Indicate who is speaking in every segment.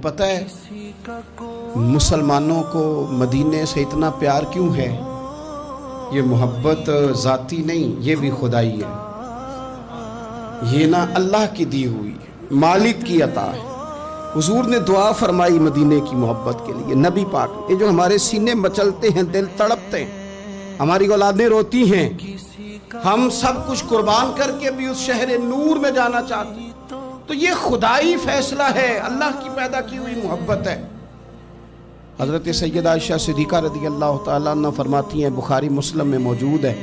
Speaker 1: پتہ ہے مسلمانوں کو مدینے سے اتنا پیار کیوں ہے؟ یہ محبت ذاتی نہیں، یہ بھی خدائی ہے۔ یہ نہ اللہ کی دی ہوئی مالک کی عطا ہے۔ حضور نے دعا فرمائی مدینے کی محبت کے لیے، نبی پاک یہ جو ہمارے سینے مچلتے ہیں، دل تڑپتے ہیں، ہماری اولادیں روتی ہیں، ہم سب کچھ قربان کر کے بھی اس شہر نور میں جانا چاہتے ہیں، تو یہ خدائی فیصلہ ہے، اللہ کی پیدا کی ہوئی محبت ہے۔ حضرت سیدہ عائشہ صدیقہ رضی اللہ تعالیٰ عنہ فرماتی ہیں، بخاری مسلم میں موجود ہے،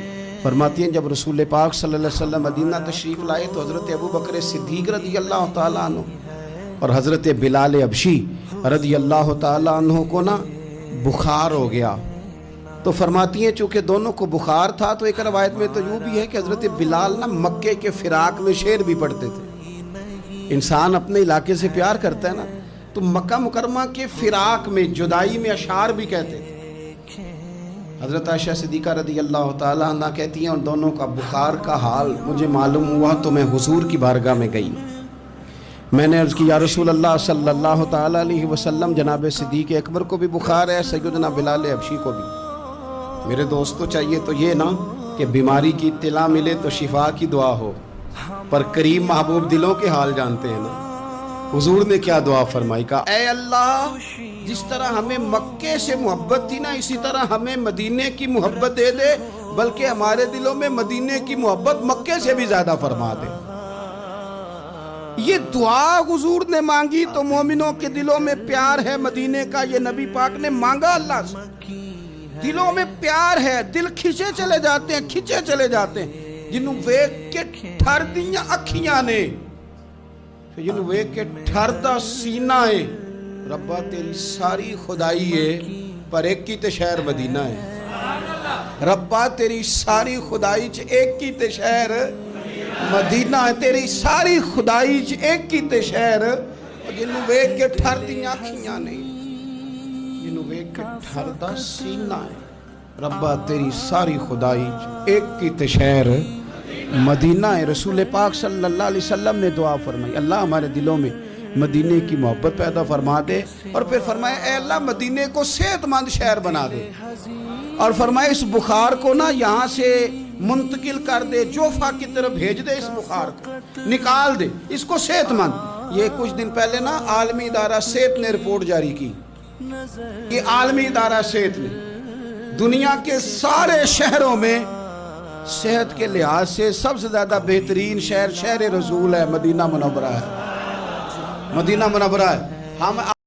Speaker 1: فرماتی ہیں جب رسول پاک صلی اللہ علیہ وسلم مدینہ تشریف لائے تو حضرت ابو بکر صدیق رضی اللہ تعالیٰ عنہ اور حضرت بلال حبشی رضی اللہ تعالیٰ عنہ کو نا بخار ہو گیا۔ تو فرماتی ہیں چونکہ دونوں کو بخار تھا تو ایک روایت میں تو یوں بھی ہے کہ حضرت بلال نا مکے کے فراق میں شعر بھی پڑھتے تھے۔ انسان اپنے علاقے سے پیار کرتا ہے نا، تو مکہ مکرمہ کے فراق میں، جدائی میں اشعار بھی کہتے تھے۔ حضرت عائشہ صدیقہ رضی اللہ تعالیٰ عنہ کہتی ہیں اور دونوں کا بخار کا حال مجھے معلوم ہوا تو میں حضور کی بارگاہ میں گئی، میں نے عرض کی یا رسول اللہ صلی اللہ تعالیٰ علیہ وسلم، جناب صدیق اکبر کو بھی بخار ہے، سیدنا بلال حبشی کو بھی، میرے دوستو چاہیے تو یہ نا کہ بیماری کی اطلاع ملے تو شفا کی دعا ہو، پر کریم محبوب دلوں کے حال جانتے ہیں نا۔ حضور نے کیا دعا فرمائی، کہا اے اللہ جس طرح ہمیں مکے سے محبت تھی نا، اسی طرح ہمیں مدینے کی محبت دے دے، بلکہ ہمارے دلوں میں مدینے کی محبت مکے سے بھی زیادہ فرما دے۔ یہ دعا حضور نے مانگی تو مومنوں کے دلوں میں پیار ہے مدینے کا، یہ نبی پاک نے مانگا اللہ سے، دلوں میں پیار ہے، دل کھچے چلے جاتے ہیں جنہوں ویک کے ٹھر دیاں اکھیاں نے، جنہوں ویک کے ٹھر دا سینہ ہے، ربا تیری ساری خدائی ہے پر ایک کی تے شہر مدینہ ہے، ربا تیری ساری خدائی چ ایک کی تے شہر مدینہ ہے، تیری ساری خدائی چ ایک کی تے شہر، جنہوں ویک کے ٹھر دیاں اکھیاں نے، جنہوں ویک کے ٹھر دا سینہ ہے، ربا تیری ساری خدائی چ ایک کی تے شہر مدینہ ہے۔ رسول پاک صلی اللہ علیہ وسلم نے دعا فرمائی، اللہ ہمارے دلوں میں مدینے کی محبت پیدا فرما دے، اور پھر فرمائے اے اللہ مدینے کو صحت مند شہر بنا دے، اور فرمائے اس بخار کو نا یہاں سے منتقل کر دے، جوفا کی طرف بھیج دے، اس بخار کو نکال دے، اس کو صحت مند۔ یہ کچھ دن پہلے نا عالمی ادارہ صحت نے رپورٹ جاری کی، یہ عالمی ادارہ صحت نے دنیا کے سارے شہروں میں صحت کے لحاظ سے سب سے زیادہ بہترین شہر رسول ہے، مدینہ منورہ ہے، مدینہ منورہ ہے۔ ہم